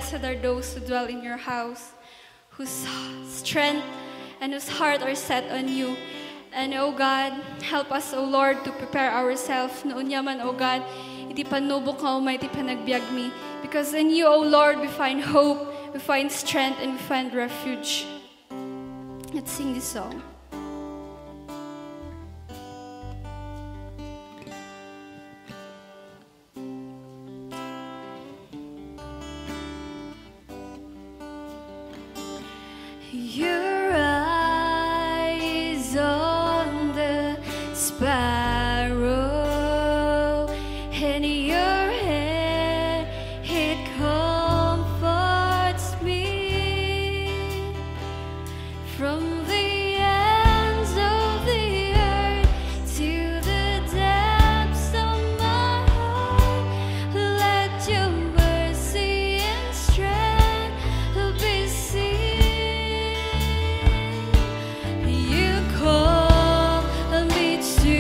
blessed are those who dwell in your house, whose strength and whose heart are set on you. And O God, help us, O Lord, to prepare ourselves. Noon yaman, O God, iti panubok ka umay, iti panagbiag mi. Because in you, O Lord, we find hope, we find strength, and we find refuge. Let's sing this song. Your eyes on the sparrow, and your hand, it comforts me. From the ends of the earth to the depths of my heart, let your mercy and strength be seen. You call me to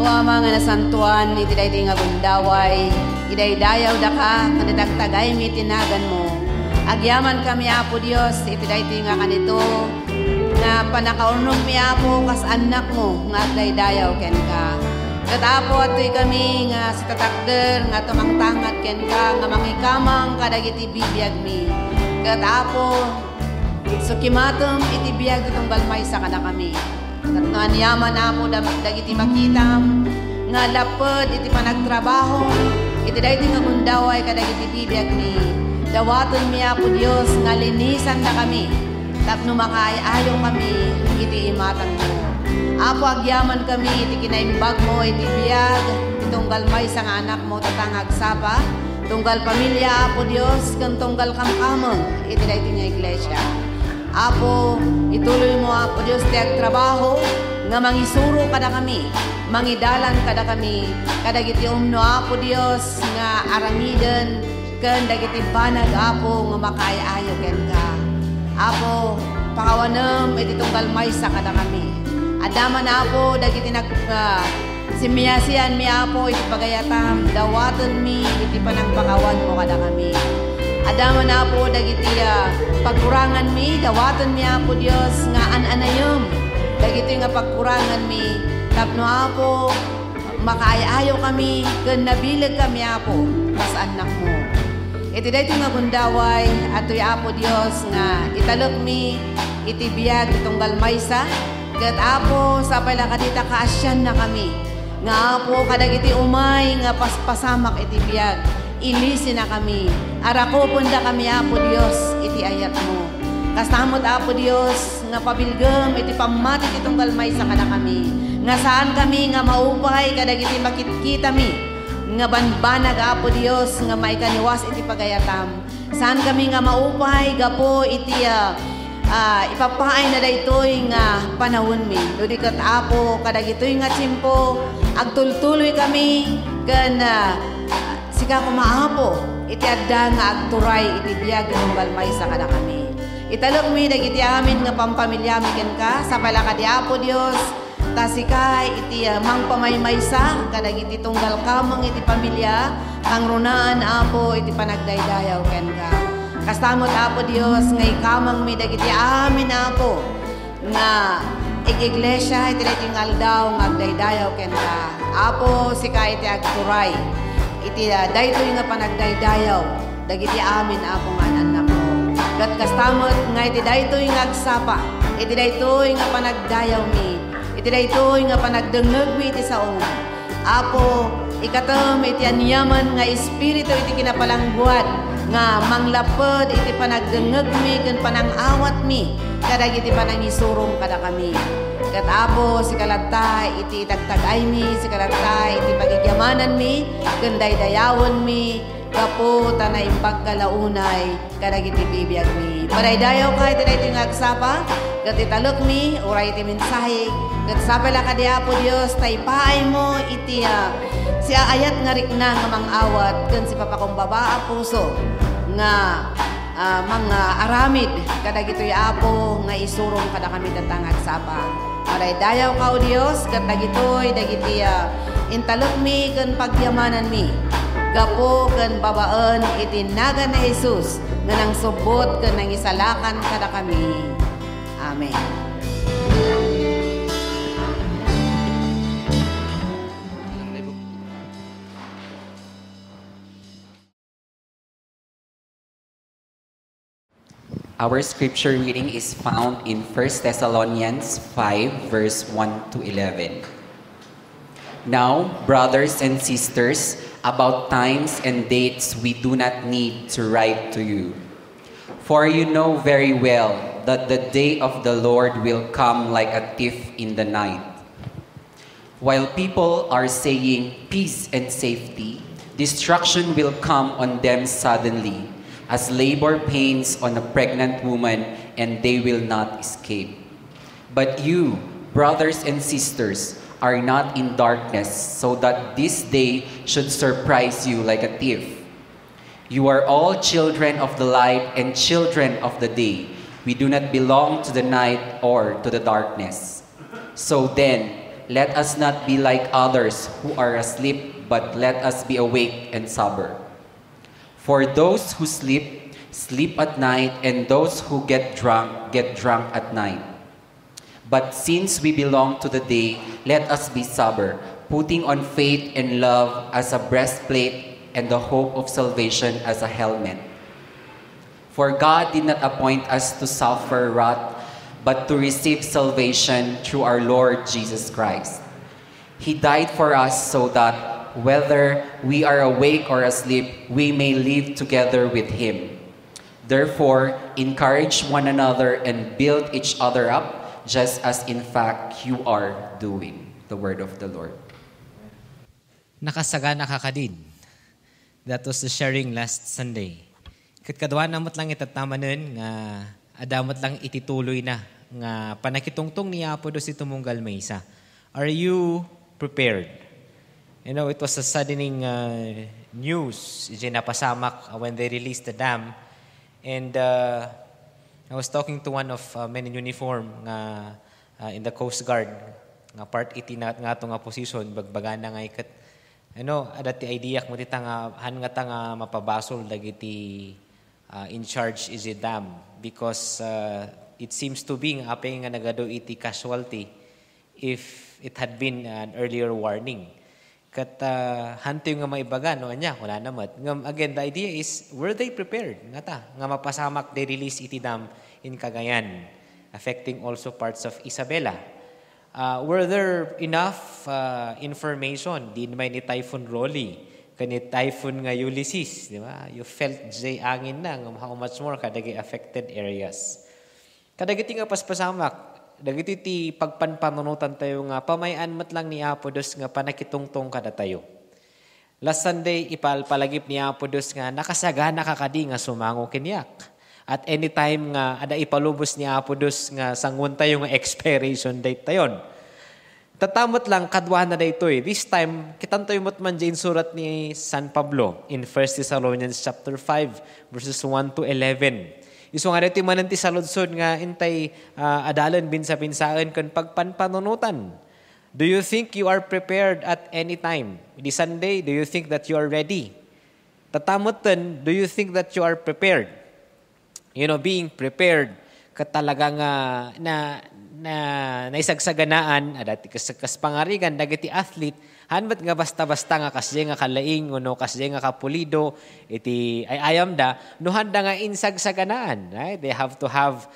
mga nasantuan, iti dayti nga gundaway, iday dayaw da ka, kanitagtagay mi tinagan mo. Agyaman kami, Apo Dios, iti dayti nga kanito, nga panakaunog mi, Apo, kas anak mo, nga agday dayaw ken ka. Kat Apo, ato'y kami, nga si tatakder, nga tumangtangat ken ka, nga mangikamang kadagiti bibiyag mi. Kat Apo, sukimatom iti biyag itong balmay sa kada kami. Kat nga niyaman Apo, dagiti makitam, nga lapod iti panagtrabaho, iti dayti nga gundaway kadagiti bibiyag mi. Dawaton mi, Apo Dios, nga linisan na kami, tapno makaayaw kami, iti imatang mo. Apo, agyaman kami, iti kinaimbag mo, iti biyag, itunggal may sang anak mo, tatangag sapa, tunggal pamilya, Apo Dios, kang tunggal kamkamang, iti dayti nga iglesia. Apo, ituloy mo, Apo Dios, tiag trabaho, nga mangisuro kada kami, mangidalan kada kami, kadagiti umno, Apo Dios, nga aramidan, kan dagiti banag, Apo, nga makaayayo ken ka. Apo, pakawanam, iti tunggal may sa kada kami. Adaman, Apo, dagiti simiyasian mi, Apo, iti pagayatam, dawaton mi, iti panagpakawan mo kada kami. Adaman, Apo, dagiti pagkurangan mi, dawaton mi, Apo Dios, nga ananayom, dagiti nga pagkurangan mi, tapno, Apo, makaayayo kami, kan nabilag kami, Apo, sa anak mo. Iti dayti nga gundaway, ato'y Apo Dios, nga italok mi, iti biyag, itunggal maysa, kat Apo, sa pala kadita kaasyan na kami, nga Apo, kadagiti umay, nga paspasamak iti biyag, ilisin na kami, arakopon da kami, Apo Dios, iti ayat mo. Kasamot, Apo Dios, nga pabilgam, iti pamatit itong galmay sa kada kami, nga saan kami, nga maupay, kadagiti makitkita mi, nga banbanag, Apo Dios, nga maikaniwas iti pagayatam. Saan kami nga maupay, gapo iti ipapaay na daytoy nga panahon mi. Dudikat, Apo, kadagitoy nga tsimpo, agtultuloy kami, kan sika kumaapo, iti adda nga agturay, iti biyag ng balmay sa kada kami. Italok mi, dagiti amin nga pampamilya mi ken ka, sa palakadi, Apo Dios, tasika iti mangpamaymaysa, kadagiti tunggal kamang iti pamilya, ang runaan, Apo, iti panagdaydayaw ken ka. Kastamot, Apo Dios, ngay kamang mi dagiti amin, Apo, nga iglesia iti dayti nga aldaw nga agdaydayaw ken ka. Apo, sika iti agturay, iti daytoy nga panagdaydayaw, dagiti amin, Apo, nga anak mo. Kat kastamot nga iti daytoy nga agsapa, iti daytoy nga panagdayaw mi, iti daytoy nga panagdengeg mi iti saom. Apo, ikatom iti anyaman nga espiritu iti kinapalangguad, nga manglapod iti panagdengeg mi ken panangawat mi, kadagiti panangisurong kada kami. Kat Apo, sikalatay iti tagtagay mi, sikalatay iti pagigyamanan mi, ken daydayawon mi, gapo tanay pagkalaunay, kadagiti bibiyag mi. Madaydayaw ka iti dayti nga agsapa, kat italok mi, uray iti mensahe, kat sapela ka di, Apo Dios, taypaay mo iti siya ayat nga rikna nga mangawat, ken si papakumbaba a puso, nga mga aramid, kadagitoy, Apo, nga isurong kada kami datang agsapa. Madaydayaw ka, O Dios, kat dagitoy, dagiti intalok mi, ken pagyamanan mi, gapo ken babaan iti nagan na Jesus, nga nang subot ken nang isalakan kada kami. Amen. Our scripture reading is found in 1 Thessalonians 5, verse 1 to 11. Now, brothers and sisters, about times and dates we do not need to write to you. For you know very well that the day of the Lord will come like a thief in the night. While people are saying peace and safety, destruction will come on them suddenly, as labor pains on a pregnant woman, and they will not escape. But you, brothers and sisters, are not in darkness, so that this day should surprise you like a thief. You are all children of the light and children of the day. We do not belong to the night or to the darkness. So then, let us not be like others who are asleep, but let us be awake and sober. For those who sleep, sleep at night, and those who get drunk at night. But since we belong to the day, let us be sober, putting on faith and love as a breastplate and the hope of salvation as a helmet. For God did not appoint us to suffer wrath, but to receive salvation through our Lord Jesus Christ. He died for us so that, whether we are awake or asleep, we may live together with Him. Therefore, encourage one another and build each other up, just as in fact you are doing. The word of the Lord. Nakasagana ka din. That was the sharing last Sunday. Kadwa namot lang itatama nun nga adamot lang itituloy na nga panakitungtong niya po do si tumunggal maysa. Are you prepared? You know, it was a saddening news napasamak when they released the dam. And I was talking to one of men in uniform nga in the Coast Guard nga part 18 nga to nga position bagbagana nga ikat adati idea mo tita nga han nga ta nga mapabasol dagiti in charge is a dam because it seems to be nga apay nga nagado iti casualty if it had been an earlier warning. Kat hanto yung nga maibaga no anya wala namat. Again, the idea is were they prepared nga mapasamak they release iti dam in Cagayan affecting also parts of Isabela. Were there enough information din may ni Typhoon Rolly kanit Typhoon nga Ulysses, di ba? You felt jay angin na how much more kadagi affected areas. Kadagiti nga paspasamak, dagiti ti pagpanpanunutan tayo nga pamayan mat lang ni Apo Dios nga panakitungtong kada tayo. Last Sunday ipalpalagip ni Apo Dios nga nakasagana ka kadi nga sumango kiniak. At anytime nga ada ipalubos ni Apo Dios nga sangun tayo nga expiration date tayon. Tatamot lang kadwa na dito eh. This time kitan tayo man dyan surat ni San Pablo in 1 Thessalonians chapter 5 verses 1 to 11. Iso nga dito mananti sa ludsod nga intay adalan binsa-binsaan kan pagpanpanunutan. Do you think you are prepared at any time? Di Sunday, do you think that you are ready? Tatamot din, do you think that you are prepared? You know, being prepared katalagang na isagsaganaan adati kas pangarigan dagiti athlete hanbat nga basta-basta nga kasye nga kalaing uno kasye nga kapulido iti ayam da no handa nga insagsaganaan, right? They have to have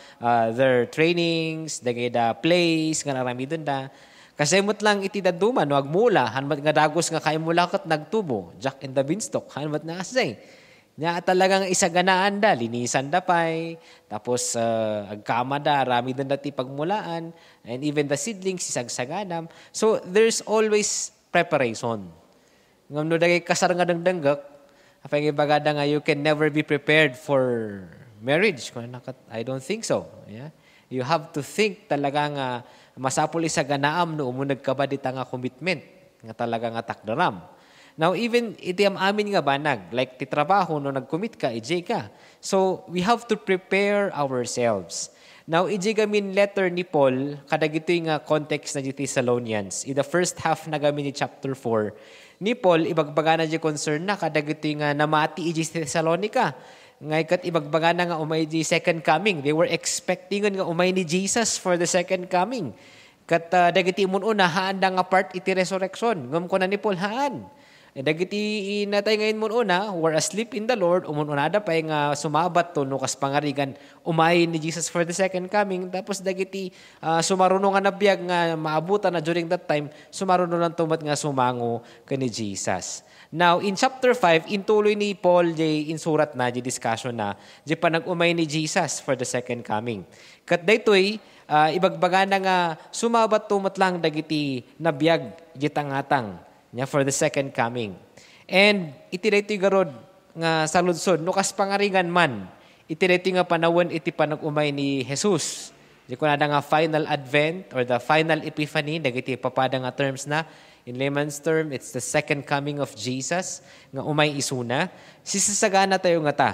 their trainings dagida plays nga naramidon da kasemot lang iti daduma no agmula hanbat nga dagos nga kaimula ket nagtubo Jack and the Beanstalk hanbat na asay nya talagang isaganaan da, linisan da pay, tapos agkama da, rami din dati pagmulaan, and even the seedlings, isagsaganam. So, there's always preparation. Ngam no dagay kasar nga dangdanggak, apay bagada nga you can never be prepared for marriage. I don't think so. Yeah? You have to think talaga nga masapul isaganaam no umunag ka ba dita nga commitment nga talaga nga takdaram. Now, even iti amin nga banag, like ti trabaho no nag-commit ka, ijay ka. So, we have to prepare ourselves. Now, ijay gamin letter ni Paul, kadagito yung context na di Thessalonians. In the first half na gamin ni chapter 4, ni Paul, ibagbaga na di concern na, kadagito yung namati ijay Thessalonica. Ngay kat ibagbaga na nga umay di second coming. They were expecting nga umay ni Jesus for the second coming. Kat dagiti mun una, haan da nga part iti resurrection. Ngam ko na ni Paul, haan. Dagiti natay ngayon mo una, were asleep in the Lord, umunada pa yung sumabat to, no kas pangarigan, umay ni Jesus for the second coming, tapos dagiti sumarunong nga nabiyag nga maabutan na during that time, sumarunong lang tumat nga sumango ka ni Jesus. Now, in chapter 5, intuloy ni Paul, in surat na, di discussion na, di pa nag-umay ni Jesus for the second coming. Kat daytoy, ibagbaga na nga sumabat tumat lang dagiti nabiyag, di tangatang, nya for the second coming. And iti garod nga saludsod no kas pangarigan man iti nga panawon iti panag-umay ni Jesus. Di ko na nga final advent or the final epiphany dagiti papada nga terms na in layman's term it's the second coming of Jesus nga umay isuna. Sisasagana tayo nga ta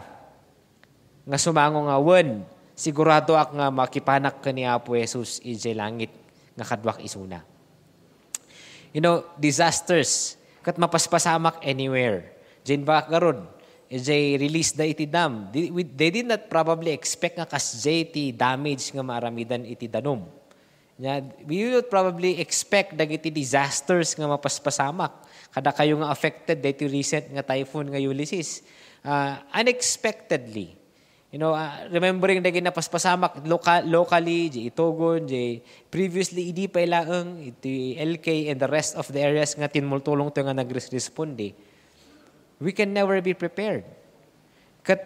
nga sumango nga wen sigurado ak nga makipanak kani Apo Jesus ijay langit nga kadwak isuna. disasters. Kat mapaspasamak anywhere. Diyan ba karon? Jay release da iti dam. They did not probably expect nga kasjay iti damage nga maaramidan iti danom. We would probably expect dagiti disasters nga mapaspasamak. Kada kayo nga affected dito recent nga typhoon nga Ulysses. Unexpectedly. Remembering dagi napaspasamak locally, di Itogon, di previously idi pa ilaang iti LK and the rest of the areas nga tinmultulong to nga nagresponde. We can never be prepared. Kat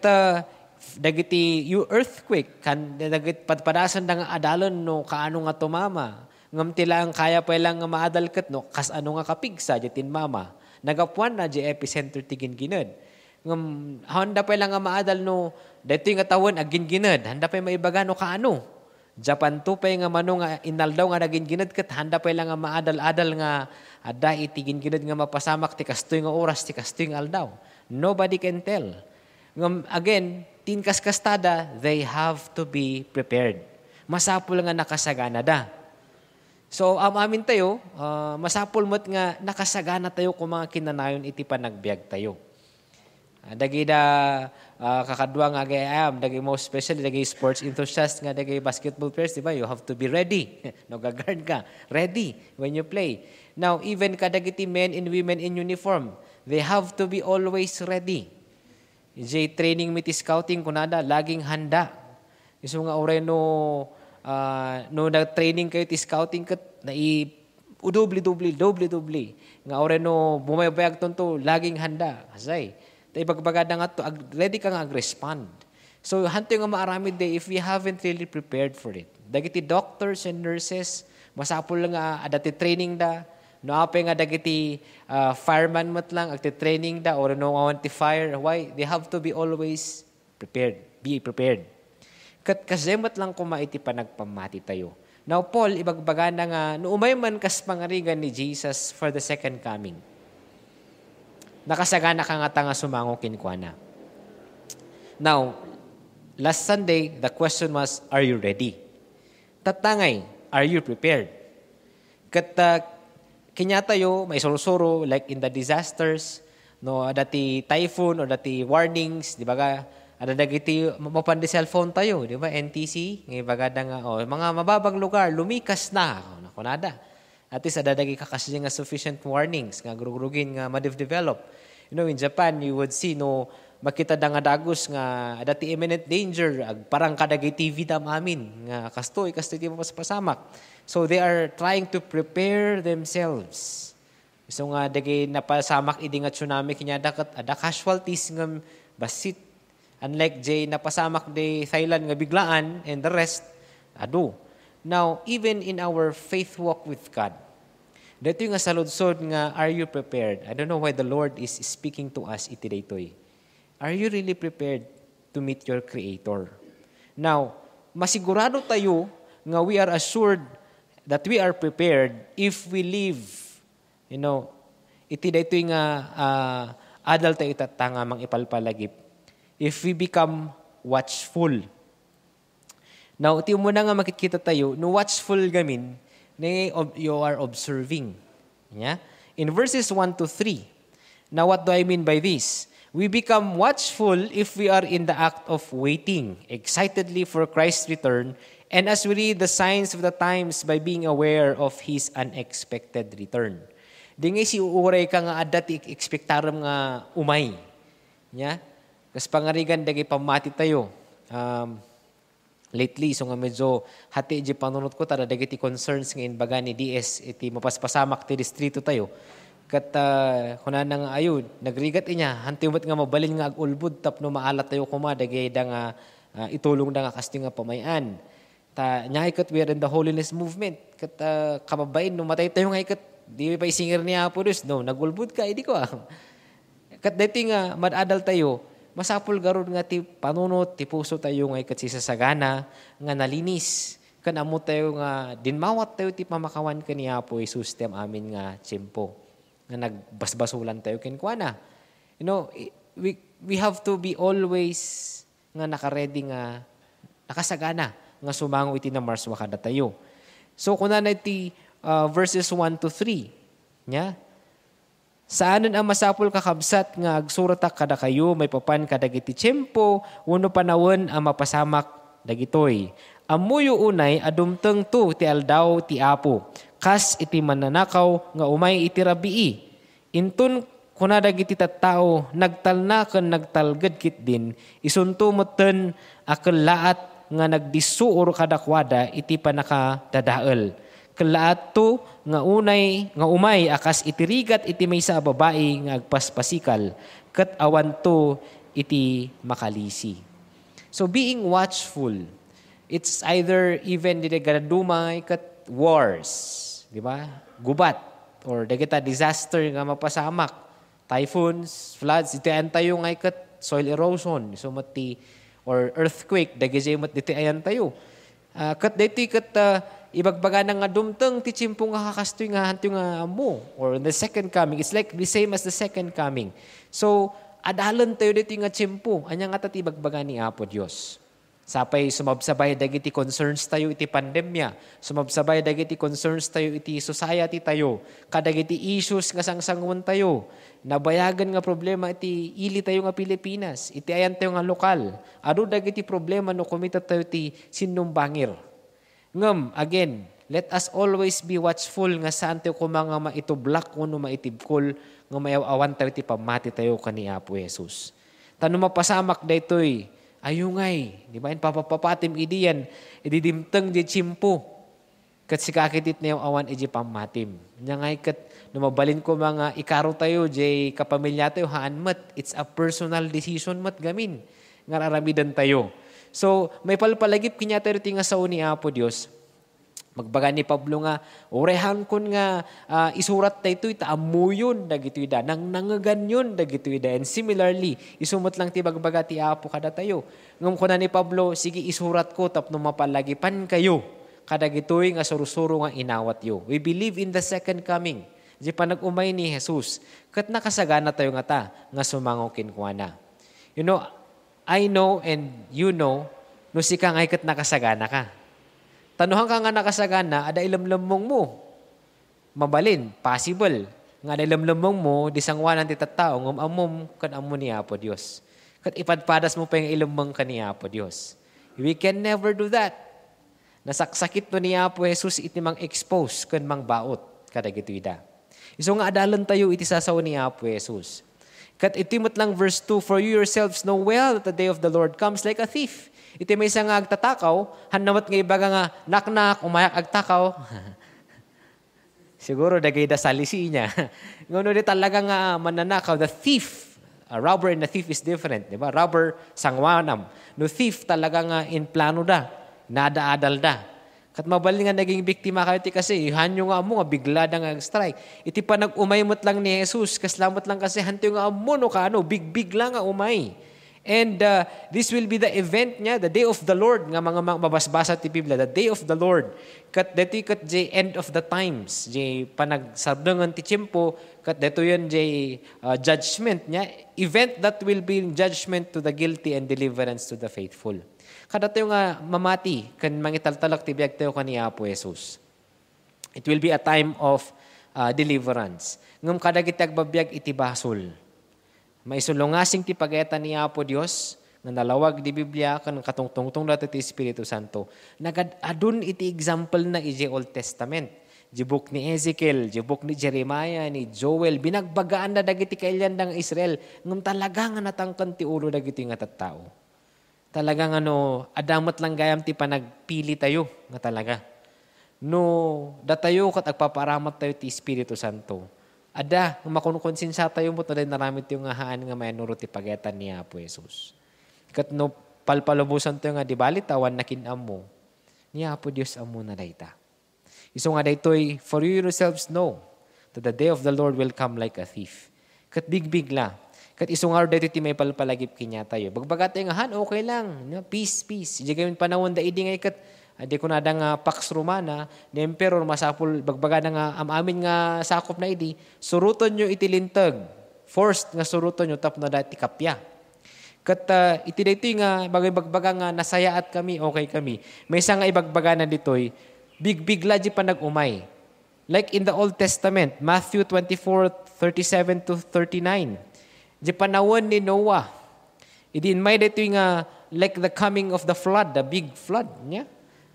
dagiti earthquake kan dagit padpadasan da nga adalon no kaano nga tumama. Ngam tila ang kaya pa lang nga maadal ket no kas ano nga kapigsa di tinmama. Nagapuan na di epicenter ti gingined. Ngam handa pa lang nga maadal no daytoy nga tawon agin-gined. Handa pa maibaga no kaano. Japan to pa nga mano nga inaldaw nga nagin-gined ket handa pa lang nga maadal-adal nga ada iti gingined nga mapasamak ti kastoy nga oras ti kastoy nga aldaw. Nobody can tell. Again, tinkas-kastada, they have to be prepared. Masapul nga nakasagana da. So, amin tayo, masapul mo't nga nakasagana tayo kung mga kinanayon iti panagbiag tayo. Dagi da kakadwa nga gayam, dagi most especially dagi sports enthusiast nga dagi basketball players, di ba? You have to be ready. Nagagard ka. Ready when you play. Now, even kadagiti men and women in uniform, they have to be always ready. Training miti scouting kunada, laging handa. Iso nga oray no nag-training kayo ti scouting kat na doble. Nga oray no bumaybayag tonto, laging handa. Kasay. Tay bagbagada nga to, ready ka nga ag-respond. So, hanto nga maaramid day if we haven't really prepared for it. Dagiti doctors and nurses, masapul nga adati training da, no apay nga dagiti fireman mat lang agti-training da or no want to fire. Why? They have to be always prepared. Be prepared. Kat kasemat lang kumaiti panagpamati tayo. Now Paul ibagbaga na nga no umay man kas pangarigan ni Jesus for the second coming. Nakasagana ka nga tanga sumango kinkwana. Now, last Sunday, the question was, are you ready? Tatangay, are you prepared? Kat kinya tayo, may sorosoro, like in the disasters, no, dati typhoon or dati warnings, di ba ka, ada dagiti mapandi cellphone tayo, di ba, NTC, ngay bagada nga, mga mababang lugar, lumikas na, nakunada. At least ada dagi kakasya nga sufficient warnings, nga grugrugin nga ma-develop. In Japan, you would see, no, makita da nga dagos nga dati imminent danger, parang kadagi TV dam amin, nga kastoy ti pasamak. So they are trying to prepare themselves. So nga dagi napasamak idi nga tsunami kinya dakat ada casualties nga basit. Unlike jay napasamak de Thailand nga biglaan and the rest ado. Now, even in our faith walk with God, dito nga saludsod nga are you prepared? I don't know why the Lord is speaking to us iti daytoy. Are you really prepared to meet your Creator? Now, masigurado tayo nga we are assured that we are prepared if we live, iti daytoy nga adal tayo itatanga mang ipalpalagip. If we become watchful. Now, iti mo na nga makikita tayo, no watchful gamin, you are observing. Yeah? In verses 1 to 3, now what do I mean by this? We become watchful if we are in the act of waiting excitedly for Christ's return, and as we read the signs of the times by being aware of His unexpected return. Di nga si uuray ka nga adat expectaram nga umay. Yeah? Kas pangarigan dagi pamati tayo. Lately, so nga medyo hati di panunod ko, tada dagiti concerns ngayon baga ni DS, iti mapaspasamak ti distrito tayo. Kat kunan nga ayun, nagrigat inya, hantiwat nga mabalin nga agulbud, tapno maalat tayo kuma, dagay da nga itulong da nga kasti nga pamayan. Nya ikat we are in the holiness movement. Kat kababain, no matay tayo nga ikat, di pa isinger niya po dus, no, nagulbud ka, hindi ko Kat dati nga, madadal tayo, masapul garod nga ti panunot, ti puso tayo nga ikat sisasagana, nga nalinis. Kanamo tayo nga, dinmawat tayo ti pamakawan ka niya po, Isus tem amin nga tiyempo. Nga nagbasbasulan tayo kinkwana. We have to be always nga nakaredy nga, nakasagana, nga sumango iti na Mars wakada tayo. So, kuna na iti verses 1 to 3, nya. Saanan ang masapul kakabsat nga agsurat kada kayo may papan kadagiti tiyempo wenno panawon ang mapasamak dagitoy. Amuyo unay adumteng tu ti aldaw ti Apo. Kas iti mananakaw nga umay iti rabii. Intun kuna dagiti tattao nagtalna ken nagtalged kit din isunto moten akel laat nga nagdisuor kadakwada iti panakadadael. Kelaat to nga unay nga umay akas itirigat iti maysa a babae nga agpaspasikal ket awan to iti makalisi. So being watchful, it's either even dili gadumay ket wars, di ba? Gubat or dagita disaster nga mapasamak, typhoons, floods, iti antayo nga ket soil erosion, so mati or earthquake dagiti mat diti ayan tayo. Ket diti ket ibagbaga na nga dumteng ti tiyempo nga kakastoy nga hanto nga amo or the second coming. It's like the same as the second coming. So, adalan tayo dito nga tiyempo. Anya nga tati ibagbaga ni Apo Diyos. Sapay sumabsabay dagiti concerns tayo iti pandemya. Sumabsabay dagiti concerns tayo iti society tayo. Kadagiti issues nga sangsangon tayo. Nabayagan nga problema iti ili tayo nga Pilipinas. Iti ayan tayo nga lokal. Ado dagiti problema no kumita tayo iti sinumbangir. Ngam, again, let us always be watchful nga saan tayo kumanga maitublak kuno maitibkol nga mayaw-awan tayo ti pamati tayo kani Apo Jesus. Tano mapasamak daytoy, ayungay, di ba? Papapapatim idiyan, ididimteng di tsimpo. Kat sikakitit na yung awan iji pamatim. Nyangay kat numabalin ko mga ikaro tayo, di kapamilya tayo, haan mat. It's a personal decision mat gamin. Ngararamidan tayo. So, may palpalagip kinya tayo tinga sa ni Apo Diyos. Magbaga ni Pablo nga, orehan kun nga isurat tayo ito, itaamuyon dagito ida, nang nangaganyon dagito ida. And similarly, isumot lang ti bagbaga ti Apo kada tayo. Ngam ko na ni Pablo, sige isurat ko tapno mapalagipan kayo. Kadagitoy nga surusuro nga inawat yo. We believe in the second coming. Di pa nag-umay ni Jesus. Kat nakasagana tayo nga nga sumangokin ko na. You know, I know and you know, no si ka ngay kat nakasagana ka. Tanuhan ka nga nakasagana, ada ilamlamong mo. Mabalin, possible. Nga ada ilamlamong mo, disangwanan ti tattao, ngam amom kan amo ni Apo Diyos. Kat ipadpadas mo pa yung ilamang ka ni Apo Diyos. We can never do that. Nasaksakit no ni Apo Jesus iti mang expose kan mang baot kadagito ida. Iso nga adalan tayo iti sasaw ni Apo Jesus. Kat itimot lang verse 2, for you yourselves know well that the day of the Lord comes like a thief. Iti may isa nga agtatakaw, hanamat nga ibaga nga naknak, umayak agtakaw. Siguro dagay da salisi niya. Ngono di talaga nga mananakaw, the thief. A robber and a thief is different, di ba? Robber, sangwanam. No thief talaga nga in plano da, nadaadal da. Kat mabalin nga naging biktima kayo ti kasi, hanyo nga mo nga bigla da nga strike. Iti pa nag-umaymot lang ni Jesus, kaslamat lang kasi hanyo nga mo no ka ano, big lang nga umay. And this will be the event niya, the day of the Lord, nga mga mabasbasa ti Biblia, the day of the Lord. Kat dito kat the end of the times, the panagsabdangan ti tiyempo, kat dito yun the judgment niya, event that will be judgment to the guilty and deliverance to the faithful. Kada tayo nga mamati, kan mangitaltalak ti biyag tayo kani Apo Jesus. It will be a time of deliverance. Ngam kada kitag babiyag iti basol. Maisulungasing ti pagayatan ni Apo Dios nga nalawag di Biblia kan katungtungtong dati ti Espiritu Santo. Nagadun iti example na iti Old Testament. Di book ni Ezekiel, di book ni Jeremiah, ni Joel, binagbagaan na dagiti kailyan ng Israel. Ngam talaga nga natangkan ti ulo dagiti nga tattao. Talagang adamat lang gayam ti panagpili tayo nga talaga. No, datayo kat agpaparamat tayo ti Espiritu Santo. Ada, makunkonsinsya tayo mo tayo naramit yung haan nga mayanuro ti pagetan ni Apo Jesus. Kat no, palpalubusan tayo nga di balitawan na kinam mo, ni Apo Diyos amo na dayta. Iso nga daytoy, for you yourselves know that the day of the Lord will come like a thief. Kat big la. Kat isungar dito ti may palpalagip kinya tayo. Bagbaga tayo nga, han, okay lang. Peace. Di gayon panahon da idi nga ikat. Di ko na nga Pax Romana, ni Emperor masapul, bagbaga na nga amamin nga sakop na idi, suruton nyo itilintag. First nga suruton nyo tap na dati kapya. Kat iti dito nga, bagbaga nga nasayaat kami, okay kami. May isa nga ibagbaga na ditoy, big la di pa nag-umay. Like in the Old Testament, Matthew 24:37 to 39. Di panahon ni Noah, idinmay dito nga like the coming of the flood, the big flood. Yeah?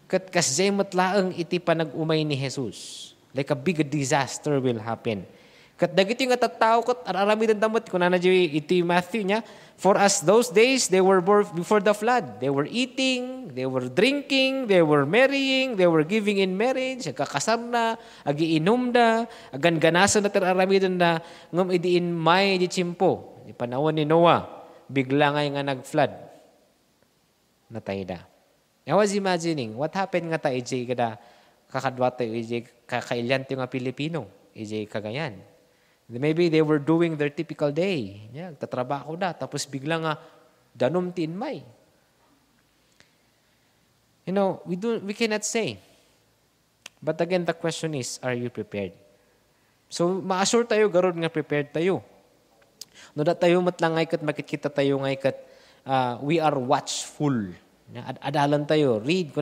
Kat kasjay matlaang iti panag-umay ni Jesus. Like a big disaster will happen. Kat dagiti nga tattao kat aramidan damot kun ana iti Matthew niya. For us those days they were born before the flood. They were eating, they were drinking, they were marrying, they were giving in marriage, agkakasar na, agiinom na, agan ganasan na aramidan na ngam idiin may di chimpo. Di panahon ni Noah, bigla nga nag-flood. Natay da. I was imagining what happened nga ta EJ kada kakadwa tayo EJ kakailyan tayo nga Pilipino EJ Cagayan. Maybe they were doing their typical day. Yeah, tatrabaho na. Tapos bigla nga, danom tinmay. You know, we cannot say. But again, the question is, are you prepared? So, ma-assure tayo, garod nga prepared tayo. No, dat tayo matlangay kat makikita tayo ngay kat we are watchful. Adalan tayo. Read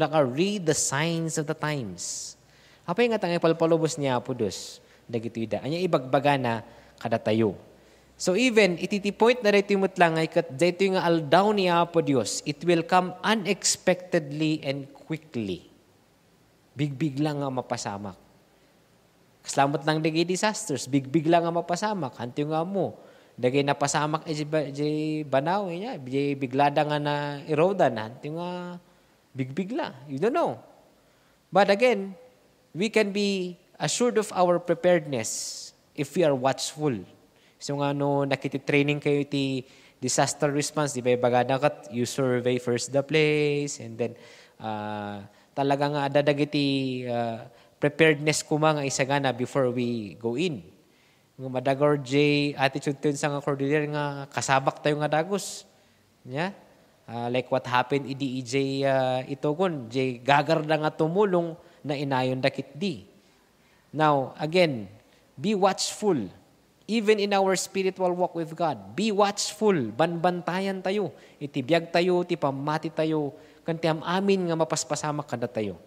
the signs of the times. Apa yung nga tangay palpalubos niya po dos? Dagito ida. Anya ibagbaga na kada tayo. So even, ititi-point na rito yung mutlangay kat dito yung aldaw niya po Diyos, it will come unexpectedly and quickly. Bigbig lang nga mapasamak. Kaslamot lang dagay disasters, bigbig lang nga mapasamak. Hantiyo nga mo, dagay napasamak jay banaw niya, jay biglada nga na erodan, hantiyo nga bigbig la. You don't know. But again, we can be assured of our preparedness if we are watchful. So nga nakiti-training kayo iti disaster response, di ba bagada kat you survey first the place and then talaga nga dadagiti preparedness ko mga isagana before we go in. Ng madagor jay attitude to sa nga cordillera nga kasabak tayo nga dagos. Yeah? Like what happened idi EJ itogon, jay gagarda nga tumulong na inayon dakit di. Now, again, be watchful. Even in our spiritual walk with God, be watchful. Banbantayan tayo. Itibiyag tayo, tipamati tayo. Kantiam amin nga mapaspasama kada tayo.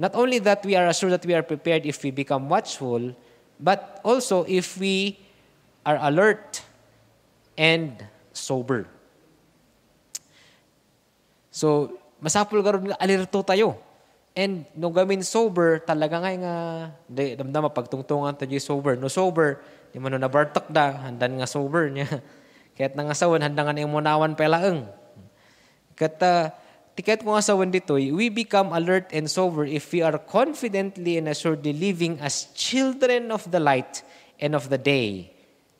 Not only that we are assured that we are prepared if we become watchful, but also if we are alert and sober. So, masapul karon nga alerto tayo. And no gamin sober, talaga nga damdama pagtungtungan tayo sober. No sober, di man na bartak da, handan nga sober niya. Kaya't nga sawan, handan nga na imunawan pelaeng. Kata, tiket ko nga sawan dito, we become alert and sober if we are confidently and assuredly living as children of the light and of the day,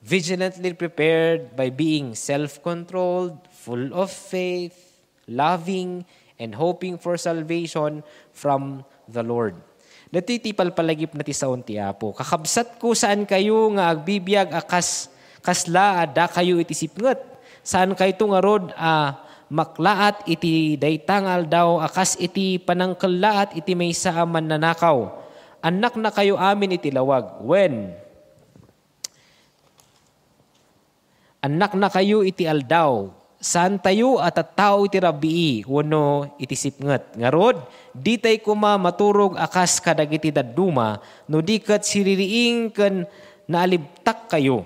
vigilantly prepared by being self-controlled, full of faith, loving, and hoping for salvation from the Lord. Natitipal palagip na ti saon ti Apo. Kakabsat ko saan kayo nga agbibiyag kasla da kayo iti sipnget. Saan kayo nga rod maklaat iti daytangal daw akas iti panangkalaat iti may saaman nanakaw. Anak na kayo amin iti lawag. When? Anak na kayo iti aldaw. Saan tayo at tao iti rabii, wano iti sipnget. Ngarod, di tayo kuma maturog akas kadagiti daduma, no di kat siririing kan naalibtak kayo.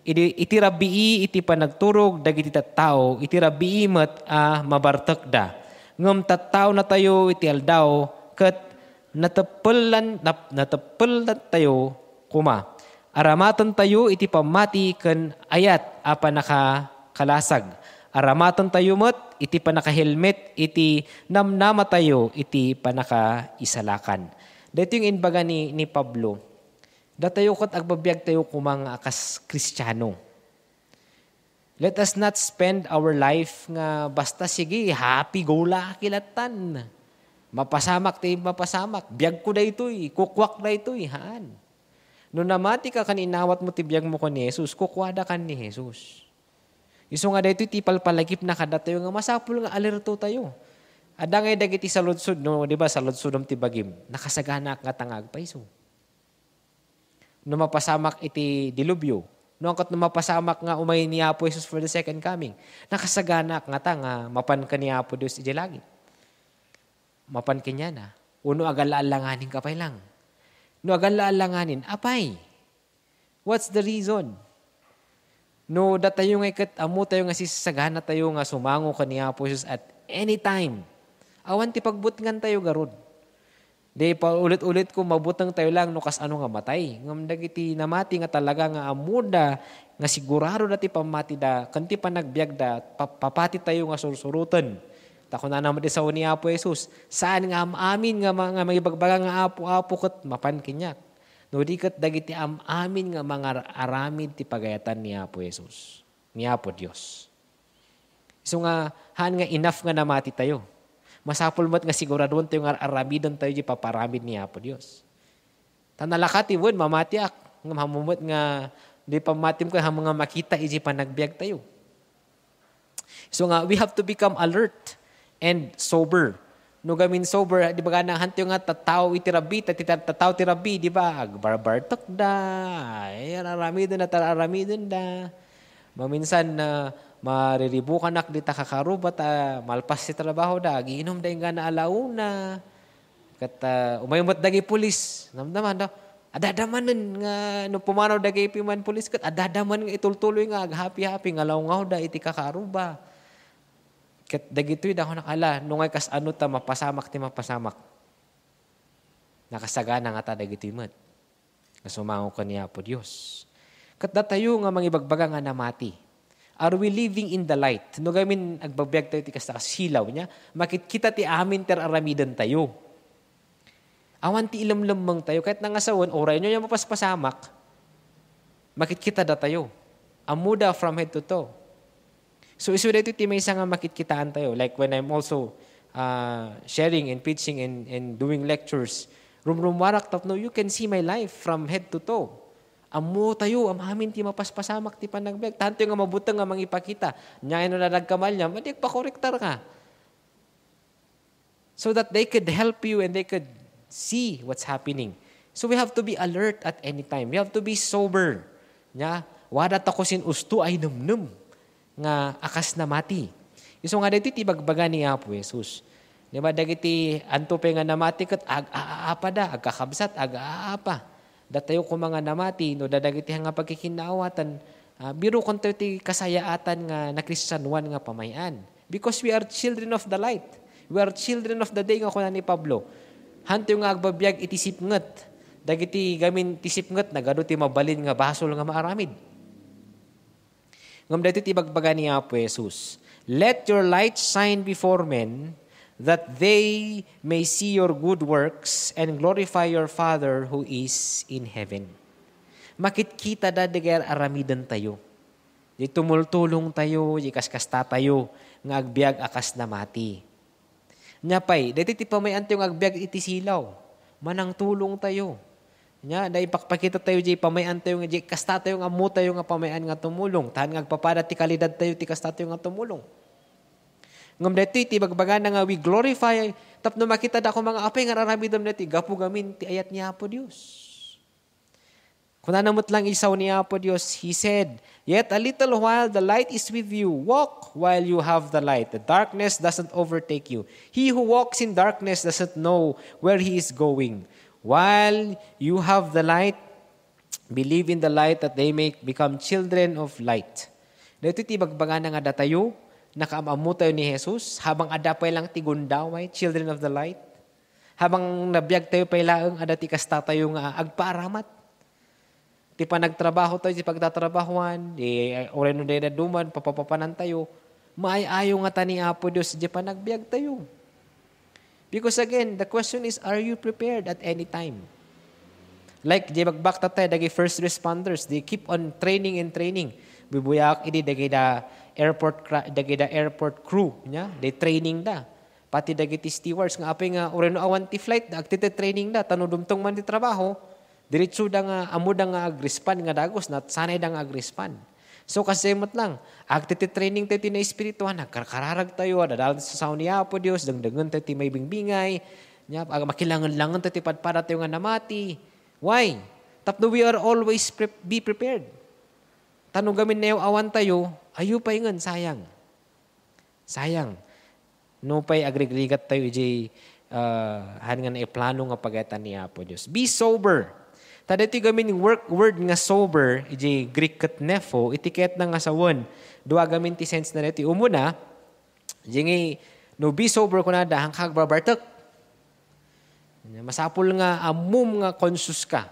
Iti rabii iti panagturog dagiti tattao, iti rabii mat mabartak da. Ngam tattao na tayo iti aldaw, kat natapelan tayo kuma. Aramatan tayo iti pamati kan ayat apa nakakalasag. Aramatan tayo mat, iti panaka-helmet, iti namnama tayo, iti panaka-isalakan. Dito yung inbaga ni Pablo. Datayo kat agbabiyag tayo kumang akas Kristiyano. Let us not spend our life nga basta sige, happy go lucky kilatan. Mapasamak tayo, mapasamak. Biyag ko na ito'y, kukwak na ito'y, haan. No namati ka kaninawat mo tibiyag mo ko ni Jesus, kukwada ka ni Jesus. Iso nga dito tipal palagip na kada tayo nga masapul nga alerto tayo. Ada nga dagiti sa ludsud, no, di ba sa ludsudom tibagim, nakasagana nga tangag pa iso. No mapasamak iti dilubyo, no angkat no mapasamak nga umay ni Apo Jesus for the second coming, nakasagana nga tanga, mapan ka ni Apo Diyos iti langit. Mapan kanya na, uno agalaan langaning kapay lang. No, agan laalanganin. Apay? What's the reason? No, tayo nga ikat, amo tayo nga sisagana tayo nga sumango kaniya po Jesus at any time. Awan ti pagbutngan tayo garod. Di pa ulit-ulit ko mabutang tayo lang no kas ano nga matay. Ngam dagiti namati nga talaga nga amuda nga sigurado dati pamati da kanti pa nagbiag da papati tayo nga sursurutan. Tako na naman di sa ni Apo Jesus. Saan nga amin nga mga magibagbaga nga apo-apo kat mapan kinyak. No di kat dagiti amin nga mga aramid ti pagayatan ni Apo Jesus. Ni Apo Dios. So nga han nga enough nga namati tayo. Masapul mo't nga siguraduan tayo nga aramidon tayo di paparamid ni Apo Dios. Tanalakati won mamatiak nga hamumot nga di pamatim ko mga makita iji panagbiag tayo. So nga we have to become alert and sober. No gamin sober, di ba ganang hantiyo nga tataw itirabi, tataw tirabi, di ba? Agbarbartok da, aramidon na aramidon da. Maminsan na mariribukan ak di takakarubat, malpas si trabaho da, giinom da yung gana alauna. Kat umayumot dagi pulis, namdaman da, adadamanan nga, no pumanaw dagi piman pulis, kat adadaman nga itultuloy nga, happy-happy, nga laungaw da, iti kakaruba. Kat dagitoy da ako nakala, nung ay kas ano ta mapasamak ti mapasamak. Nakasagana nga ta dagitoy mat. Nasumango ka niya po Diyos. Kat datayo nga mangibagbaga nga namati. Are we living in the light? No gamin agbabiyag tayo ti kas silaw niya, makikita ti amin ter aramidan tayo. Awan ti ilamlamang tayo, kahit nangasawon, oray nyo yung mapaspasamak, makikita da tayo. Amuda from head to toe. So iso dito ti may nga makitkitaan tayo. Like when I'm also sharing and preaching and doing lectures, rumwarak tapno, you can see my life from head to toe. Amo tayo, amin ti mapaspasamak ti panagbiag. Tanto yung mabutang nga mangipakita. Nyayin na nagkamal niya, madik pakorektar ka. So that they could help you and they could see what's happening. So we have to be alert at any time. We have to be sober. Nya, wadat ako sin usto ay numnum nga akas na mati. Iso nga dito tibagbaga ni Apo Jesus. Di ba dagiti anto pe nga namati ket ag-aapa da, agkakabsat, ag-aapa. Datayo ko mga namati no dadagiti nga pagkikinawatan biro kon ti kasayaatan nga na Kristiyanuan nga pamayan. Because we are children of the light. We are children of the day nga kuna ni Pablo. Hanto nga agbabiyag iti sipnget. Dagiti gamin ti sipnget nagado ti mabalin nga basol nga maaramid. Ngam dito tibagbaga ni Apo Jesus. Let your light shine before men, that they may see your good works and glorify your Father who is in heaven. Makitkita da degar aramidan tayo. Di tumultulong tayo, di kaskasta tayo, nga agbiag akas na mati. Nyapay, dito ti pamayan tayo nga agbiag iti silaw. Manang tulong tayo. Nya, dahil pakita tayo di pamayan tayo nga di kasta tayo nga mo tayo nga pamayan nga tumulong. Tahan nga agpapada ti kalidad tayo ti kasta tayo nga tumulong. Ngam dito iti bagbaga na nga we glorify tapno makita da ko mga apay nga raramidam na ti gapu gamin ti ayat ni Apo Dios. Kuna namot lang isaw ni Apo Dios, He said, yet a little while the light is with you. Walk while you have the light. The darkness doesn't overtake you. He who walks in darkness doesn't know where he is going. While you have the light, believe in the light that they may become children of light. Dito tibagbaga na nga datayo, nakaamamu tayo ni Jesus, habang adapay lang tigundaway, children of the light. Habang nabiyag tayo pailaang adati kasta tayo nga agpaaramat. Ti pa nagtrabaho tayo, ti pagtatrabahuan, di oreno day na duman, papapapanan tayo, maayayo nga tani Apo Diyos, di pa nagbiag tayo. Because again, the question is, are you prepared at any time? Like, di magbakta tayo, dagi first responders, they keep on training and training. Bibuyak, idi, dagi da airport crew, nya, they training da. Pati dagi ti stewards, nga apay nga, oreno awan ti flight, agtite training da, tanudumtong man ti trabaho, diretso da nga, amo da nga agrespand nga dagos, na sanay da nga agrespand. So kasemot lang, agtiti training tayo na espirituhan, nagkararag tayo, dadal sa saon niya po Diyos, dagdagan tayo may bingbingay, makilangan-langan tayo para tayo nga namati. Why? Tapno we are always be prepared. Tanong gamin na yung awan tayo, ayo pa ingan, sayang. Sayang. No pa'y agrigrigat tayo, han nga naiplano nga pagayatan ni Apo Dios. Be sober. Tada ito gamin word nga sober, iti Greek kat nepho, itiket na nga sawon. Dua gamin ti sense na ito. Umuna, iti no be sober ko na dahang kagbabartak. Masapul nga amum nga conscious ka.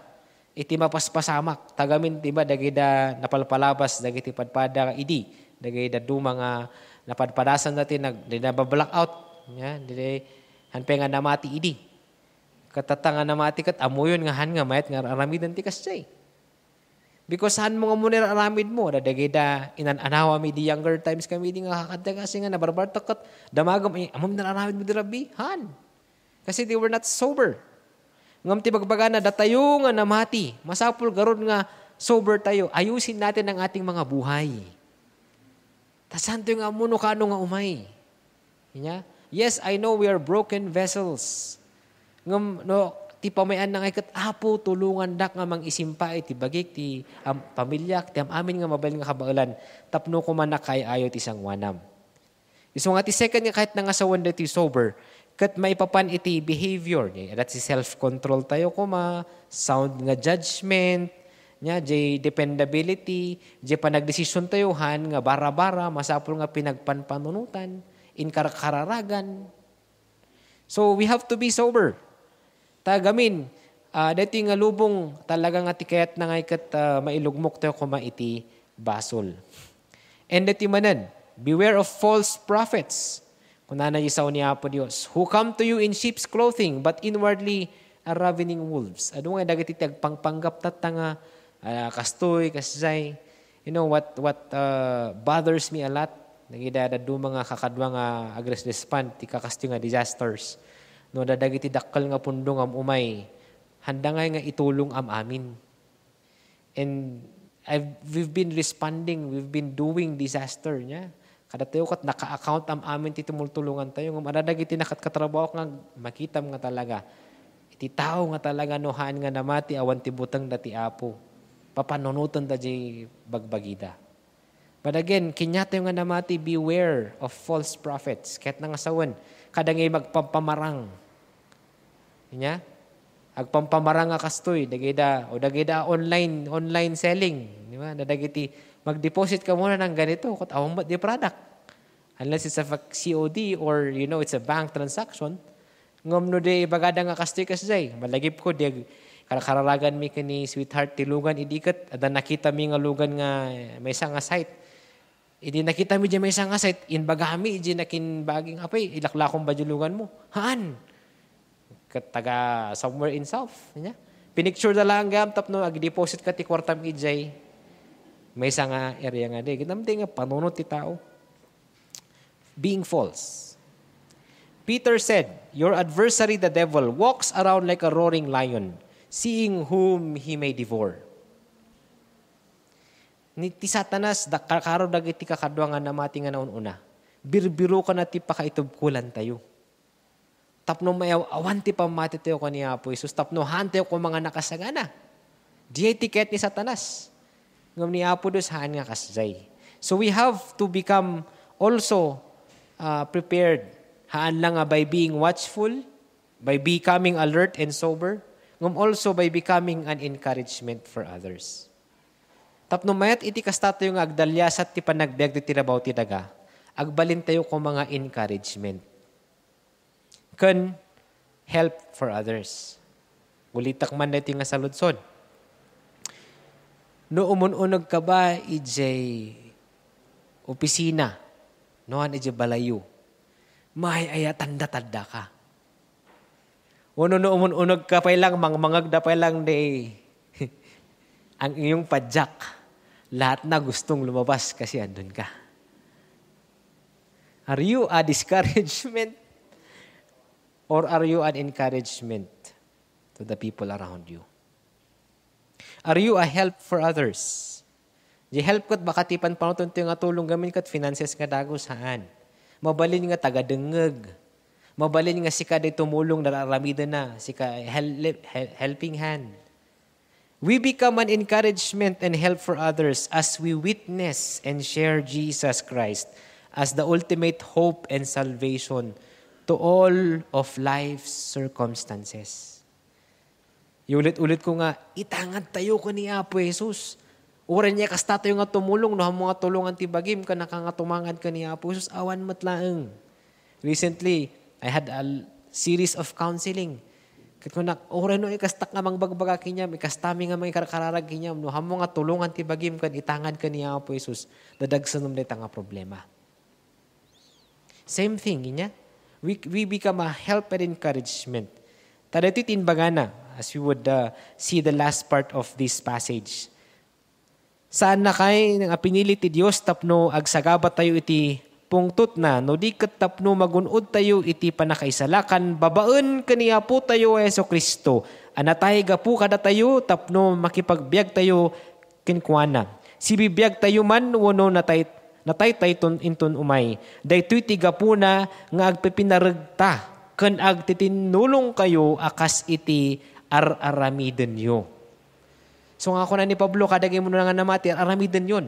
Iti mapaspasamak. Tagamin tiba dagida napalpalabas, dagiti padpada idi. Dagida duma nga napadpadasan natin, nabablock out. Dili hanpe nga namati idi. Katatanga namati kat amuyon nga han nga mayat nga aramidan ti kasjay. Because han mo nga muna aramid mo, dagida inananawa mi di younger times kami di nga kakadda kasi nga nabarbartak kat damagam, amom na aramid mo di rabi, han. Kasi they were not sober. Ngam ti bagbaga na datayo nga namati, masapul garon nga sober tayo, ayusin natin ang ating mga buhay. Tasanto nga muno kano nga umay. Yes, I know we are broken vessels. Ngam no ti pamayan na kat Apo tulungan dak nga mang isimpa ti bagik ti pamilya ti amin nga mabal nga kabaulan tapno ko man nakay ayo ti isang wanam. Isu nga ti second nga kahit nga sawan ti sober kat maipapan iti behavior that si self-control tayo ko sound nga judgment jay dependability jay panagdesisyon tayo han nga bara-bara masapul nga pinagpanpanunutan inkararagan. So we have to be sober. Tagamin, dito nga lubong talaga nga tikayat na nga ikat mailugmok tayo kuma iti basol. And dito manan, beware of false prophets. Kung nanayisaw ni Apo Dios, who come to you in sheep's clothing, but inwardly are ravening wolves. Ano nga dagiti tagpangpanggap tatanga, kastoy, kasay. You know what bothers me a lot? Nagidadado mga kakadwa nga agres-despan, ti kakastyo nga disasters. No, dadagiti dakkel nga pundong am umay, handa nga itulong am amin. And we've been responding, we've been doing disaster niya. Kada tayo kat naka-account am amin ti tumultulungan tayo. Ngam adadagiti nakatkatrabaho nga makitam nga talaga. Iti tao nga talaga nohaan nga namati awan ti butang dati Apo. Papanunutan da di bagbagida. But again, kinyata yung nga namati, beware of false prophets. Kahit nga sawan, kadangay magpampamarang. Nya? Agpampamarang nga kastoy, dagida online selling, di ba? Dadagiti mag-deposit ka muna ng ganito, kat awang di product. Unless it's a COD or it's a bank transaction, ngam no de bagada nga kastoy kasay. Malagip ko di kararagan mi kani sweetheart tilugan idikat, ada nakita mi nga lugan nga may isa nga site. Idi nakita mi di may isang aset, inbagami, di nakin baging apay, ilaklakong bajulugan mo. Haan? Taga somewhere in South. Pinicture na lang gam, tapno, ag-deposit ka ti kwartam ijay. May isang area nga di. Ginamdi nga, panunod ti tao. Being false. Peter said, your adversary, the devil, walks around like a roaring lion, seeing whom he may devour. Ni ti Satanas, karo dagiti kakadwa nga namati nga naununa. Birbiro ka na ti pakaitubkulan tayo. Tapno mayaw, awan ti pamati tayo ka ni Apo Isus. Tapno hantayo ko mga nakasagana. Di tiket ni Satanas. Ngam ni Apo Dios haan nga kasjay. So we have to become also prepared. Haan lang nga by being watchful, by becoming alert and sober, ngam also by becoming an encouragement for others. Tapno mayat iti kasta tayo nga agdalyasat ti panagbiag ti tirabaw ti daga, agbalin tayo ko mga encouragement. Can help for others. Ulitak man na iti nga saludsod. No umununag ka ba ijay opisina, noan ijay balayo, may tanda-tanda ka. Uno no umununag ka pa lang, mangmangagda pa lang de ang iyong padyak. Lahat na gustong lumabas kasi andun ka. Are you a discouragement or are you an encouragement to the people around you? Are you a help for others? Di help kat baka tipan panutunto nga tulong gamin kat finances nga dagos haan. Mabalin nga tagadengeg. Mabalin nga sika day tumulong nararamida na. Sika helping hand. We become an encouragement and help for others as we witness and share Jesus Christ as the ultimate hope and salvation to all of life's circumstances. Iulit-ulit ko nga, itangad tayo ko ni Apo Jesus. Uran niya kasta tayo nga tumulong, no, mga tulungan tibagim ka, nakangatumangad ka ni Apo Jesus, awan matlaang. Recently, I had a series of counseling. Kat ko na, uran no, ikastak nga mangbagbaga kinyam, ikastami nga mga kararag kinyam, no, hamo nga tulungan tibagim ka, itangad ka ni Apo Jesus, dadagsanom na nga problema. Same thing, inya. We become a help and encouragement. Tadatitin baga na, as we would see the last part of this passage. Saan na kay nga pinili ti Dios tapno agsagabat tayo iti pungtot na, no di ket tapno magunod tayo iti panakaisalakan, babaen kaniya po tayo Hesus Kristo. Anatay gapu kada tayo tapno makipagbiag tayo kenkuana. Si bibiyag tayo man wano natay inton umay. Daytoy ti gapuna nga agpipinaragta ken agtitinulong kayo akas iti ar-aramiden yo. So nga ako na ni Pablo, kadagay mo na nga namati, ar-aramiden yun.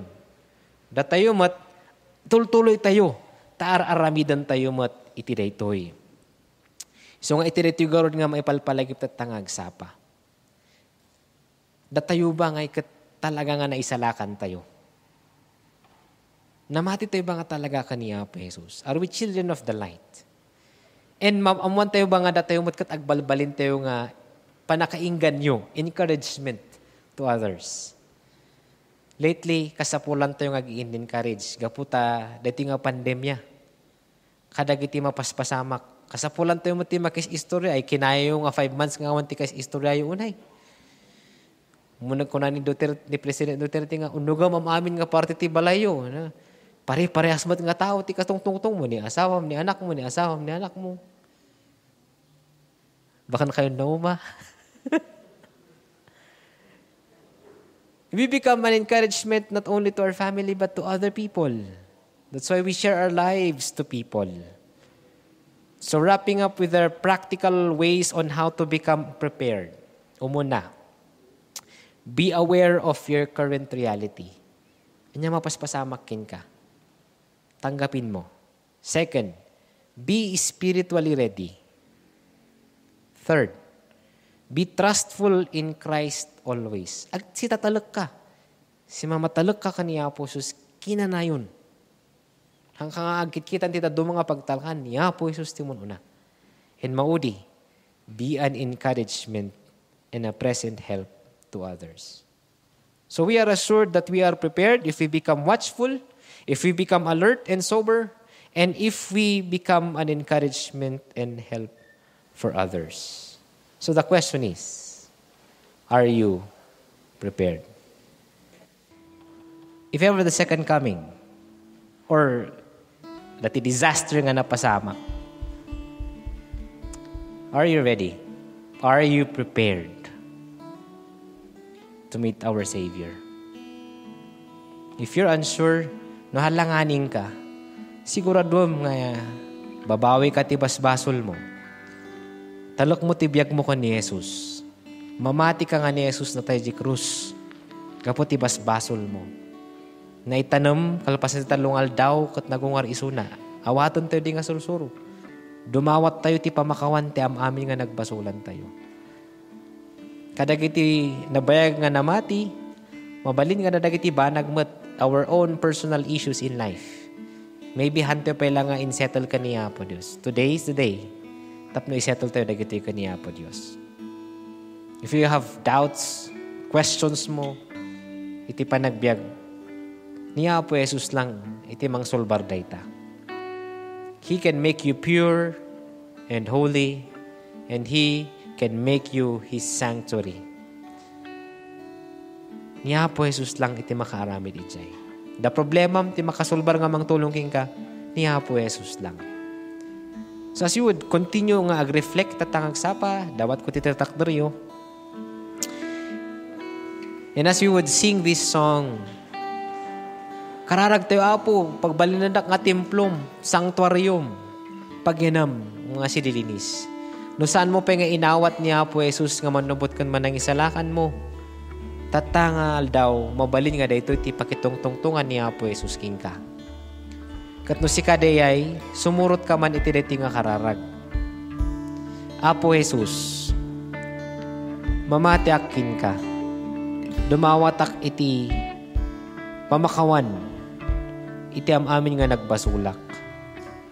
Da tayo mat, tultuloy tayo, taar-aramiden tayo mat iti daytoy. So nga iti daytoy garod nga maipalpalagip tatangag sapa. Da tayo ba nga talaga nga naisalakan tayo? Namati tayo ba nga talaga kaniya po Jesus? Are we children of the light? And amuan tayo ba nga da tayo matkat agbalbalin tayo nga panakainggan nyo, encouragement to others. Lately, kasapulan tayo nga i-encourage. Gaputa, dati nga pandemya. Kadagiti mapaspasamak. Kasapulan tayo mati makis-istorya. Ay kinayo nga 5 months nga wanti kas-istorya yung unay. Muna ko na ni President Duterte nga, unuga mamamin nga parte ti balayo. Pare-parehas mat nga tao, ti katungtungtong mo, ni asawam, ni anak mo, ni asawam, ni anak mo. Baka na kayo nauma. We become an encouragement not only to our family but to other people. That's why we share our lives to people. So wrapping up with our practical ways on how to become prepared. Umuna, be aware of your current reality. Kanya mapaspasamakin ka. Tanggapin mo. Second, be spiritually ready. Third, be trustful in Christ always. Ag si tatalak ka. Si mamatalak ka kaniya po sus kinanayon. Hanggang nga agkit-kitan tita do mga pagtalkan niya po Jesus timon una. And maudi, be an encouragement and a present help to others. So we are assured that we are prepared if we become watchful, if we become alert and sober, and if we become an encouragement and help for others. So the question is, are you prepared? If ever the second coming, or that the disaster nga napasama, are you ready? Are you prepared to meet our Savior? If you're unsure, no halanganin ka, siguradom nga babawi ka tibas-basol mo. Talok mo tibiyag mo ka ni Jesus. Mamati ka nga ni Jesus na tayo di krus. Kapot tibas-basol mo. Naitanam, kalpasan ti talungal daw, kat nagungar isuna. Awaton tayo di nga sursuro. Dumawat tayo ti pamakawan, ti amin nga nagbasulan tayo. Kadagiti nabayag nga namati, mabalin nga nadagiti banagmat our own personal issues in life. Maybe hante pa lang nga insettle ka niya po Diyos. Today is the day. Tapno isettle tayo dagiti ka niya po Diyos. If you have doubts, questions mo, iti panagbiag, niya po Jesus lang, iti mang solbar dayta. He can make you pure and holy, and He can make you His sanctuary. Niya po Jesus lang iti makaaramid ijay. The problema iti makasolbar nga mang tulong ka, niya po Jesus lang. So as you would continue nga ag-reflect tatangag sapa, dawat ko titatakderyo. And as you would sing this song, kararag tayo apo, pagbaliнаdak nga templom, sanctuarium, pagyanam, mga sidilinis. No saan mo pa nga inawat niya po Jesus nga manubot kan man ang isalakan mo, tatangal daw, mabalin nga dayto iti pakitungtungtungan niya po Jesus king ka. Kat no si kadayay, sumurot ka man iti dayti nga kararag. Apo Jesus, mamati akin ka. Dumawatak iti pamakawan. Iti amin nga nagbasulak.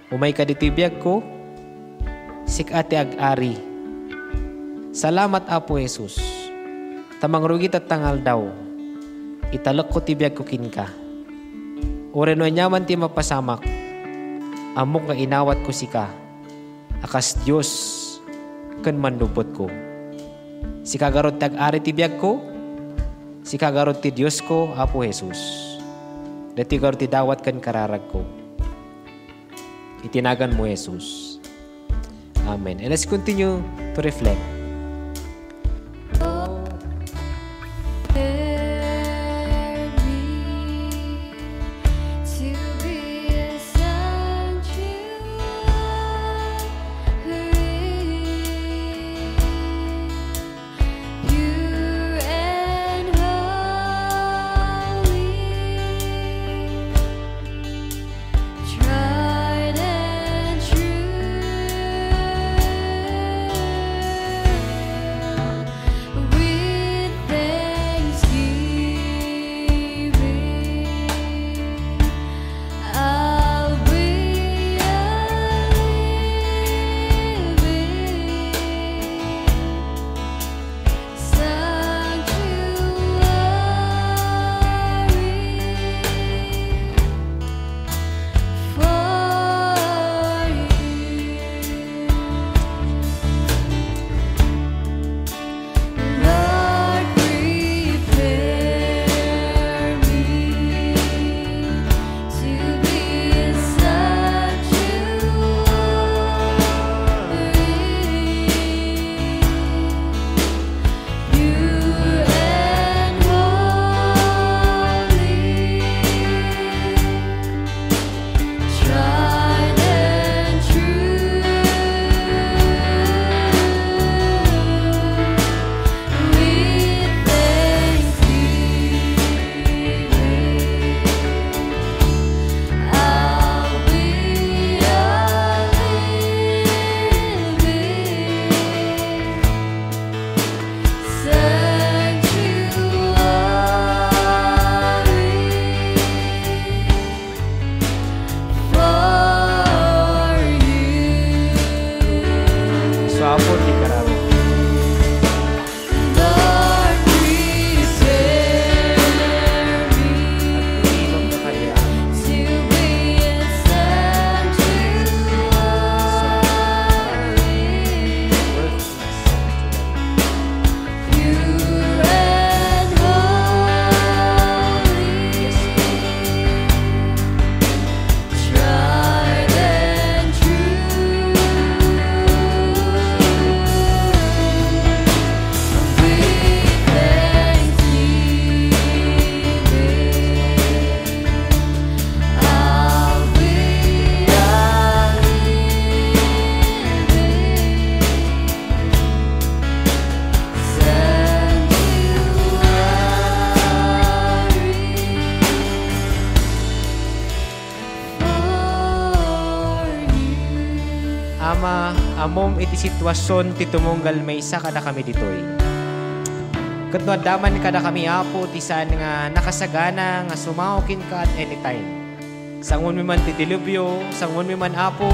Umay ka dito ibiyag ko, sikati ag-ari. Salamat Apo Jesus. Tamang rugit at tangal daw. Italak ko tibiyag ko kinka. Oren wa nyaman ti mapasamak. Amok nga inawat ko sika. Akas Diyos kan manlupot ko. Si kagarot tag-ari tibiyag ko. Si kagarot ti Diyos ko, Apo Jesus. Dati garot ti dawat kan kararag ko. Itinagan mo, Jesus. Amen. And let's continue to reflect. Ama, amom iti sitwasyon ti tumunggal maysa kada kami ditoy. Ket no adaman kada kami Apo ti saan nga nakasagana nga sumawkin ka at anytime. Sangon mi man ti dilubyo, sangon mi man Apo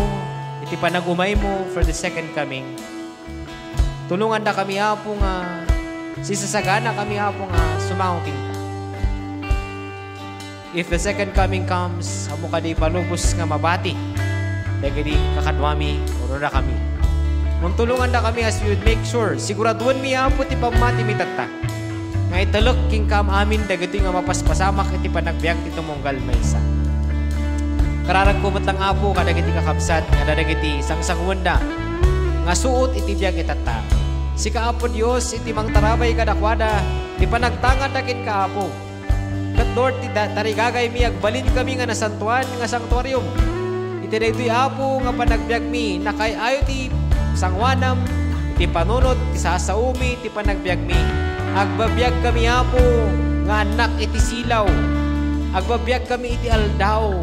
iti panagumay mo for the second coming. Tulungan na kami Apo nga sisasagana kami Apo nga sumawkin ka. If the second coming comes, amo ka di palubos nga mabati. Dagiti kakadwami, orora kami. Muntulungan na kami as we would make sure, siguraduan mi Apo ti pamati mi tatta. Nga italok king kam amin dagiti nga mapaspasamak iti panagbiag ti tumunggal maysa. Kararag ko lang Apo kadagiti kakabsat nga dadagiti sangsangwanda nga suot iti biag itatta. Si Kaapo Dios iti mangtarabay kadakwada ti panagtangan dagit Kaapo. Kat Lord ti tarigagay mi agbalin kami nga nasantuan nga sanktuaryum. Iti daytoy Apo nga panagbiag mi nakay ayo ti sangwanam iti panunot ti sasaumi ti panagbiag mi. Agbabiyag kami Apo nga anak iti silaw. Agbabiyag kami iti aldaw.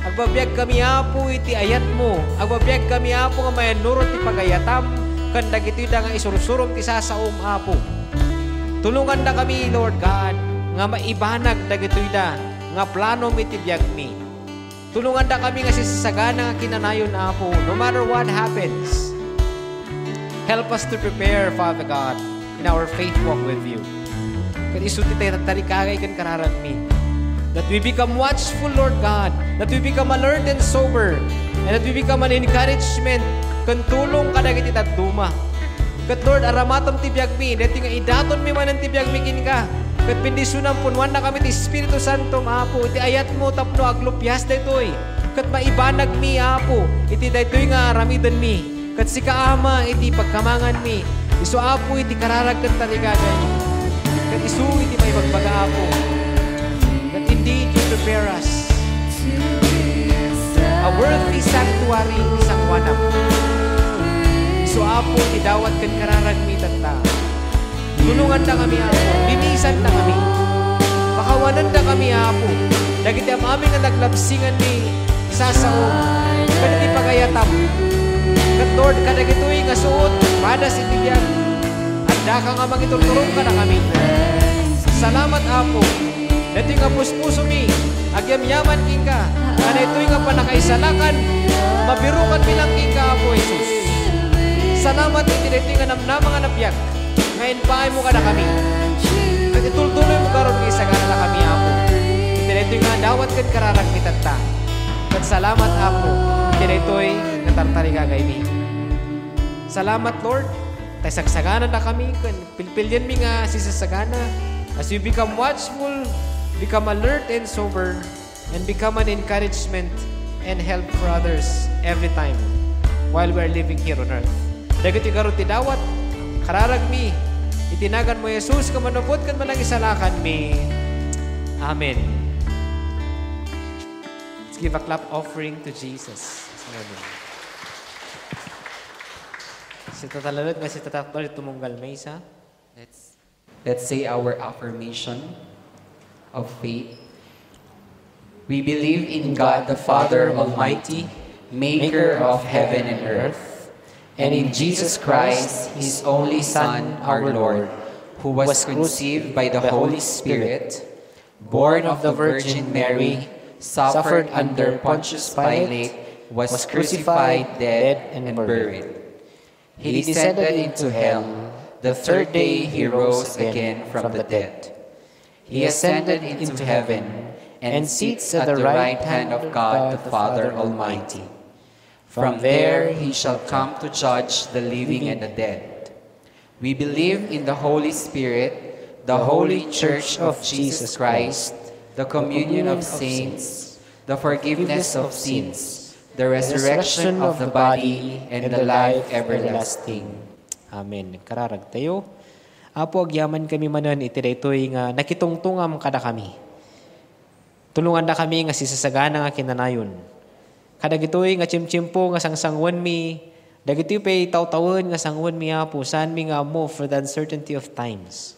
Agbabiyag kami Apo iti ayat mo. Agbabiyag kami Apo nga mayanurot ti pagayatam kan dagiti da nga isurusurom ti sasaom Apo. Tulungan da kami, Lord God, nga maibanag dagiti da nga plano mi ti biag mi. Tulungan da kami nga sisagana nga kinanayon Apo, no matter what happens. Help us to prepare, Father God, in our faith walk with you. Kan isuti tayo tatarikagay kan kararag mi. That we become watchful, Lord God. That we become alert and sober. And that we become an encouragement. Kan tulong ka dagiti taduma. Kat Lord, aramatom ti biag mi. Dati nga idaton mi man ang ti biag mi kin ka. Kat pindisunan punwan na kami ti Espiritu Santo, Apo. Iti ayat mo tapno aglupyas daytoy. Kat maibanag mi, Apo. Iti daytoy nga aramidan mi. Kat si kaama iti pagkamangan mi. Isu Apo iti kararag kan taligagay. Kat isu iti may magbaga, Apo. That indeed you prepare us a worthy sanctuary isang wanam. So Apo, idawat kan kararag mi tata. Tulungan na kami, Apo. Linisan na kami. Pakawanan na kami, Apo. Dagiti ang aming nga naglabsingan ni isasaom. Kaniti pagayatam. Kat Lord, kadagito'y nga suot. Pada si tibiyag. At daka nga magitulturong ka na kami. Salamat, Apo. Dati nga puspuso mi, agyamyaman king ka, kana ito'y nga panakaisalakan, mabirukan mi lang king ka, Apo Jesus. Salamat iti dati nga namnama nga napyak, ngayon paay mo ka na kami. At itultuloy mo karon nga isagana na kami, Apo. Iti dati nga dawat kan kararag ni tata. At salamat, Apo, iti dati'y natartarigagay mi. Salamat, Lord, tay sagsagana na kami, pilpilyan mi nga sisasagana, as we become watchful, become alert and sober, and become an encouragement and help for others every time while we are living here on earth. Dagiti karon ti dawat, kararag mi, itinagan mo Jesus, kamanubot kan manang isalakan mi. Amen. Let's give a clap offering to Jesus. Amen. Si tatalalot nga si tataktor tumunggal mesa. Let's say our affirmation of faith. We believe in God the Father Almighty, maker of heaven and earth, and in Jesus Christ, His only Son, our Lord, who was conceived by the Holy Spirit, born of the Virgin Mary, suffered under Pontius Pilate, was crucified, dead, and buried. He descended into hell. The third day He rose again from the dead. He ascended into heaven and sits at the right hand of God the Father Almighty. From there He shall come to judge the living and the dead. We believe in the Holy Spirit, the Holy Church of Jesus Christ, the communion of saints, the forgiveness of sins, the resurrection of the body, and the life everlasting. Amen. Kararag tayo. Apo, agyaman kami manan iti daytoy nga nakitungtungam kada kami. Tulungan na kami nga sisasagana nga kinanayon. Kada gitoy nga chimchimpo nga sangsangwan mi, dagitoy pay tawtawan nga sangwan mi, Apo, saan mi nga mo for the uncertainty of times.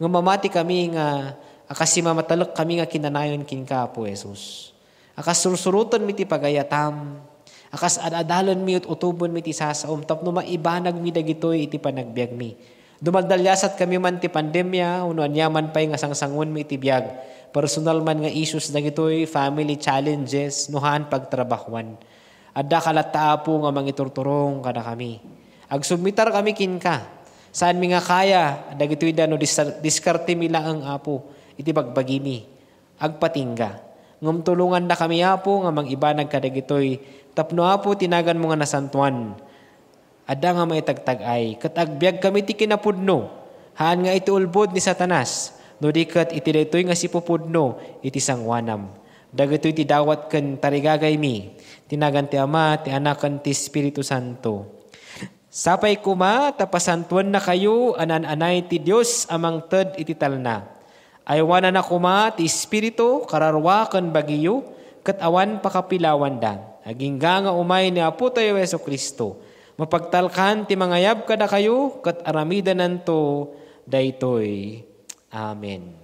Nga mamati kami nga akasi mamatalok kami nga kinanayon kin ka, Apo Jesus. Akas sursuruton mi ti pagayatam. Akas adalon mi ut utubon mi ti sasaom tapno maibanag mi dagitoy iti panagbiag mi. Dumaldalyasat kami man ti pandemya, unuan yaman pa'y nga sangsangon mi iti biyag. Personal man nga issues na gito'y family challenges, nuhan pagtrabahwan. Adda kalata po nga mangiturturong kada kami. Agsubmitar kami kin ka. Saan mi nga kaya, dagito'y dano diskarte mi lang ang Apo, iti bagbagi mi. Agpatingga. Ngumtulungan na kami, Apo, nga mangibanag kadagito'y tapno, Apo, tinagan mo nga nasantuan. Adda nga maitagtag-ay, kat agbyag kami ti kinapudno, haan nga iti ulbod ni Satanas, no di kat iti daytoy nga si pupudno, iti sangwanam. Dagitoy ti dawat ken tarigagay mi, tinagan ti Ama, ti Anak, ken ti Espiritu Santo. Sapay kuma, tapasantuan na kayo, anan-anay ti Diyos amang ted iti talna. Aywanan na kuma, ti Espiritu, kararwa ken bagiyo, kat awan pakapilawan da. Agingga nga umay ni Apo tayo Yesu Kristo. Mapagtalkan ti mangayab kada kayo, kat aramidan nanto daytoy. Amen.